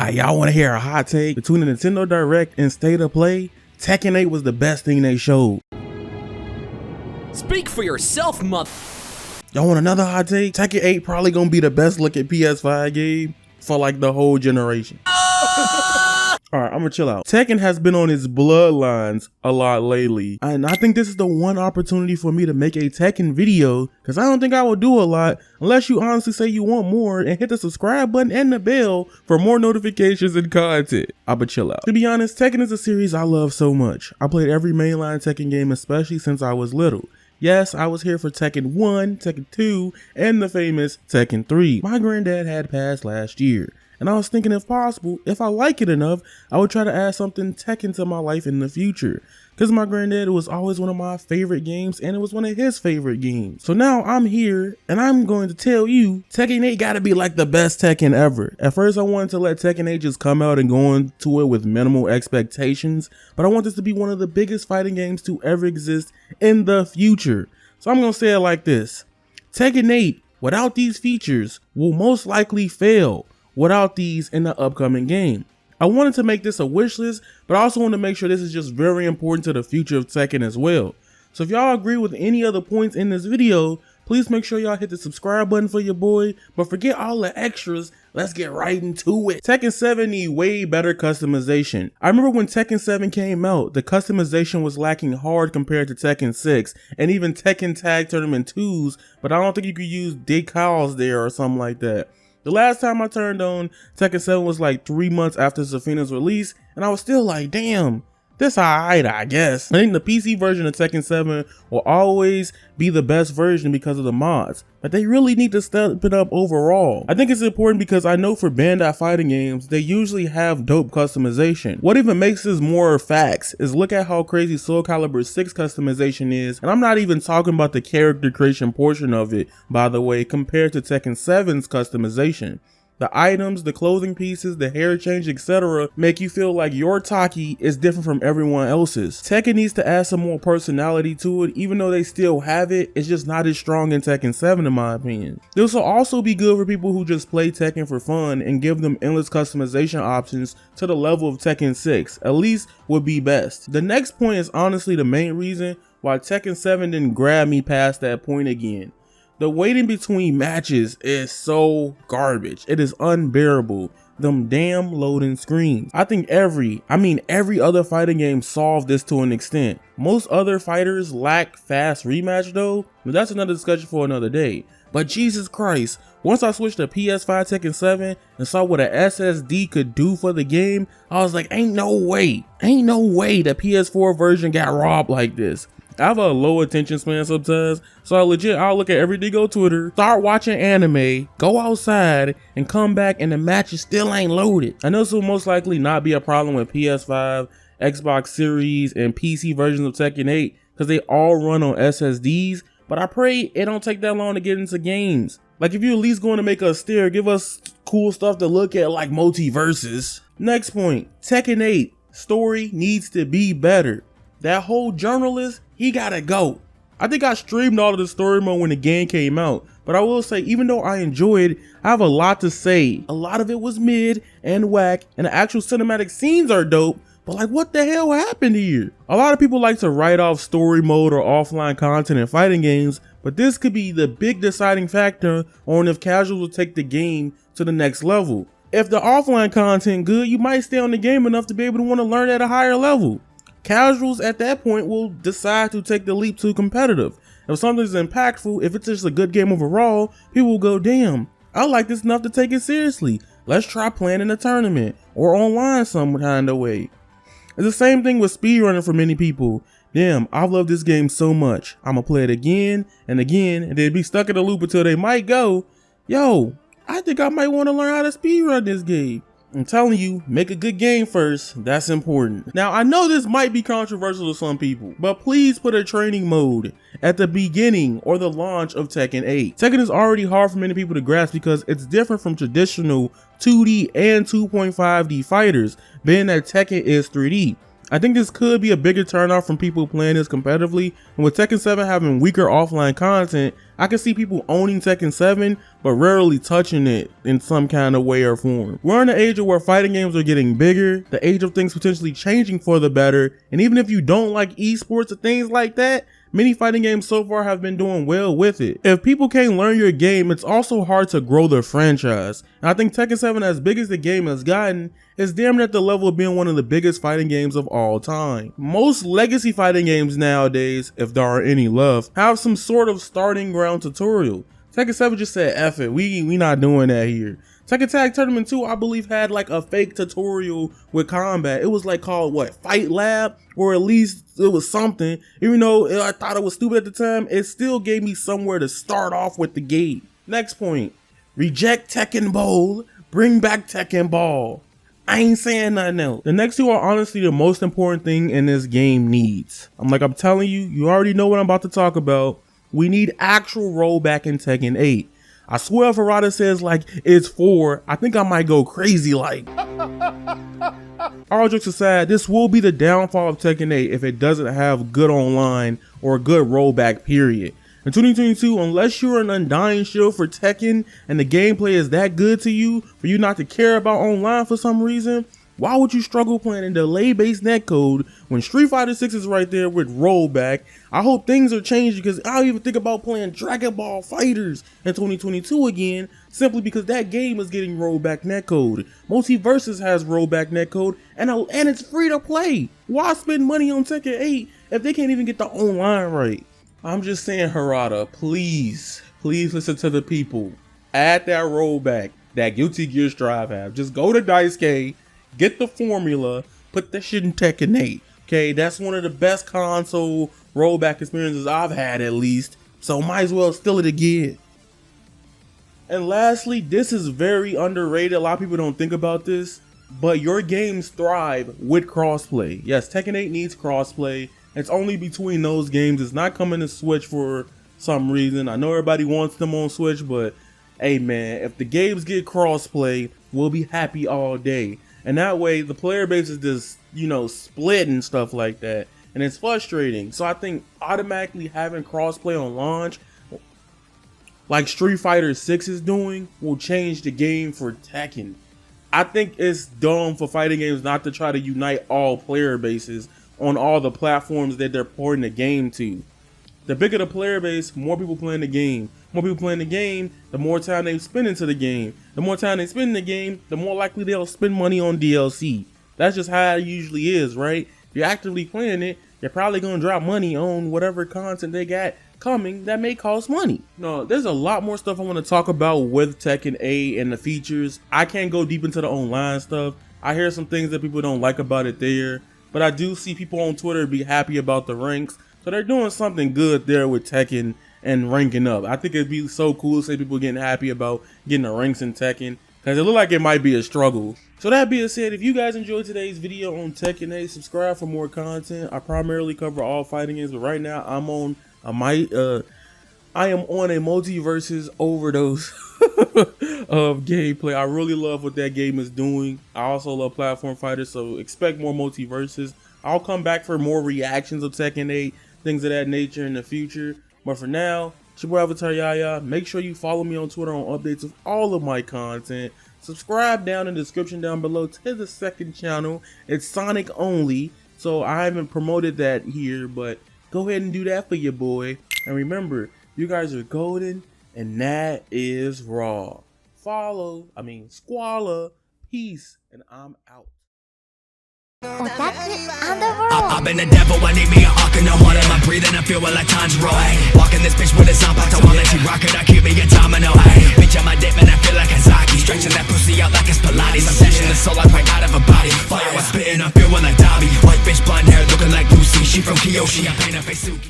Alright, y'all want to hear a hot take? Between the Nintendo Direct and State of Play, Tekken 8 was the best thing they showed. Speak for yourself, mother. Y'all want another hot take? Tekken 8 probably gonna be the best looking PS5 game for like the whole generation. Alright, I'm gonna chill out. Tekken has been on its bloodlines a lot lately, and I think this is the one opportunity for me to make a Tekken video, because I don't think I will do a lot unless you honestly say you want more and hit the subscribe button and the bell for more notifications and content. I'ma chill out. To be honest, Tekken is a series I love so much. I played every mainline Tekken game, especially since I was little. Yes, I was here for Tekken 1, Tekken 2, and the famous Tekken 3. My granddad had passed last year, and I was thinking if possible, if I like it enough, I would try to add something Tekken to my life in the future. Because my granddad was always one of my favorite games, and it was one of his favorite games. So now I'm here, and I'm going to tell you, Tekken 8 gotta be like the best Tekken ever. At first I wanted to let Tekken 8 just come out and go into it with minimal expectations, but I want this to be one of the biggest fighting games to ever exist in the future. So I'm gonna say it like this. Tekken 8, without these features, will most likely fail without these in the upcoming game. I wanted to make this a wish list, but I also want to make sure this is just very important to the future of Tekken as well. So if y'all agree with any other points in this video, please make sure y'all hit the subscribe button for your boy, but forget all the extras, let's get right into it. Tekken 7 need way better customization. I remember when Tekken 7 came out, the customization was lacking hard compared to Tekken 6, and even Tekken Tag Tournament 2s, but I don't think you could use decals there or something like that. The last time I turned on Tekken 7 was like 3 months after Zafina's release, and I was still like, damn, this alright, I guess. I think the PC version of Tekken 7 will always be the best version because of the mods, but they really need to step it up overall. I think it's important because I know for Bandai fighting games, they usually have dope customization. What even makes this more facts is look at how crazy Soul Calibur 6 customization is, and I'm not even talking about the character creation portion of it, by the way, compared to Tekken 7's customization. The items, the clothing pieces, the hair change, etc. make you feel like your Taki is different from everyone else's. Tekken needs to add some more personality to it, even though they still have it, it's just not as strong in Tekken 7 in my opinion. This will also be good for people who just play Tekken for fun and give them endless customization options to the level of Tekken 6, at least would be best. The next point is honestly the main reason why Tekken 7 didn't grab me past that point again. The waiting between matches is so garbage. It is unbearable. Them damn loading screens. I think every other fighting game solved this to an extent. Most other fighters lack fast rematch though, but that's another discussion for another day. But Jesus Christ, once I switched to PS5 Tekken 7 and saw what a SSD could do for the game, I was like, ain't no way the PS4 version got robbed like this. I have a low attention span sometimes, so I'll look at everything on Twitter, start watching anime, go outside, and come back and the matches still ain't loaded. I know this will most likely not be a problem with PS5, Xbox Series, and PC versions of Tekken 8 because they all run on SSDs, but I pray it don't take that long to get into games. Like if you're at least going to make us stare, give us cool stuff to look at like multiverses. Next point, Tekken 8, story needs to be better. That whole journalist, he gotta go. I think I streamed all of the story mode when the game came out, but I will say even though I enjoyed it, I have a lot to say. A lot of it was mid and whack, and the actual cinematic scenes are dope, but like what the hell happened here? A lot of people like to write off story mode or offline content in fighting games, but this could be the big deciding factor on if casuals will take the game to the next level. If the offline content good, you might stay on the game enough to be able to want to learn at a higher level. Casuals at that point will decide to take the leap to competitive. If something's impactful, if it's just a good game overall, people will go, damn, I like this enough to take it seriously. Let's try playing in a tournament or online some kind of way. It's the same thing with speedrunning for many people. Damn, I love this game so much. I'ma play it again and again and then be stuck in a loop until they might go, yo, I think I might want to learn how to speedrun this game. I'm telling you, make a good game first, that's important. Now I know this might be controversial to some people, but please put a training mode at the beginning or the launch of Tekken 8. Tekken is already hard for many people to grasp because it's different from traditional 2D and 2.5D fighters, being that Tekken is 3D. I think this could be a bigger turnoff from people playing this competitively, and with Tekken 7 having weaker offline content, I can see people owning Tekken 7 but rarely touching it in some kind of way or form. We're in an age where fighting games are getting bigger, the age of things potentially changing for the better, and even if you don't like esports or things like that, many fighting games so far have been doing well with it. If people can't learn your game, it's also hard to grow the franchise. And I think Tekken 7, as big as the game has gotten, is damn near at the level of being one of the biggest fighting games of all time. Most legacy fighting games nowadays, if there are any left, have some sort of starting ground tutorial. Tekken 7 just said, F it, we not doing that here. Tekken Tag Tournament 2, I believe, had like a fake tutorial with combat. It was like called what, Fight Lab, or at least it was something. Even though I thought it was stupid at the time, it still gave me somewhere to start off with the game. Next point, reject Tekken Bowl, bring back Tekken Ball. I ain't saying nothing else. The next two are honestly the most important thing in this game needs. I'm telling you, you already know what I'm about to talk about. We need actual rollback in Tekken 8. I swear if Arata says like it's 4, I think I might go crazy like. All jokes aside, this will be the downfall of Tekken 8 if it doesn't have good online or a good rollback period. In 2022, unless you're an undying shield for Tekken and the gameplay is that good to you for you not to care about online for some reason, why would you struggle playing in delay-based netcode when Street Fighter 6 is right there with rollback? I hope things are changing because I don't even think about playing Dragon Ball Fighters in 2022 again, simply because that game is getting rollback netcode. Multiverses has rollback netcode and it's free to play. Why spend money on Tekken 8 if they can't even get the online right? I'm just saying, Harada, please listen to the people. Add that rollback that Guilty Gear Strive have. Just go to Daisuke, get the formula, put that shit in Tekken 8. Okay, that's one of the best console rollback experiences I've had, at least. So might as well steal it again. And lastly, this is very underrated. A lot of people don't think about this, but your games thrive with crossplay. Yes, Tekken 8 needs crossplay. It's only between those games. It's not coming to Switch for some reason. I know everybody wants them on Switch, but hey man, if the games get crossplay, we'll be happy all day. And that way the player base is just, split and stuff like that. And it's frustrating. So I think automatically having crossplay on launch, like Street Fighter 6 is doing, will change the game for Tekken. I think it's dumb for fighting games not to try to unite all player bases on all the platforms that they're porting the game to. The bigger the player base, more people playing the game. More people playing the game, the more time they spend into the game. The more time they spend in the game, the more likely they'll spend money on DLC. That's just how it usually is, right? If you're actively playing it, you're probably gonna drop money on whatever content they got coming that may cost money. No, there's a lot more stuff I want to talk about with Tekken 8 and the features. I can't go deep into the online stuff. I hear some things that people don't like about it there, but I do see people on Twitter be happy about the ranks. So they're doing something good there with Tekken and ranking up. I think it'd be so cool to see people getting happy about getting the ranks in Tekken, because it look like it might be a struggle. So that being said, if you guys enjoyed today's video on Tekken 8, subscribe for more content. I primarily cover all fighting games, but right now I am on a multiverses overdose of gameplay. I really love what that game is doing. I also love platform fighters, so expect more multiverses. I'll come back for more reactions of Tekken 8, things of that nature in the future. But for now, it's your boy Avataryaya. Make sure you follow me on Twitter on updates of all of my content. Subscribe down in the description down below to the second channel. It's Sonic only, so I haven't promoted that here, but go ahead and do that for your boy. And remember, you guys are golden, and that is raw. Squalor, peace, and I'm out. I've been the devil, I need me a hawk in the heart of my breathing, I feel like Tanjiro. Walking this bitch with a sound pop, so I'll let you rock it, I keep me a domino. Bitch, on my dick, man, I feel like Kazaki. Stretching that pussy out like it's Pilates. I'm dashing the soul like right out of a body. Fire, I spitting, I'm feeling like Dobby. White bitch, blonde hair, looking like Lucy. She from Kyoshi, I paint her face Suki.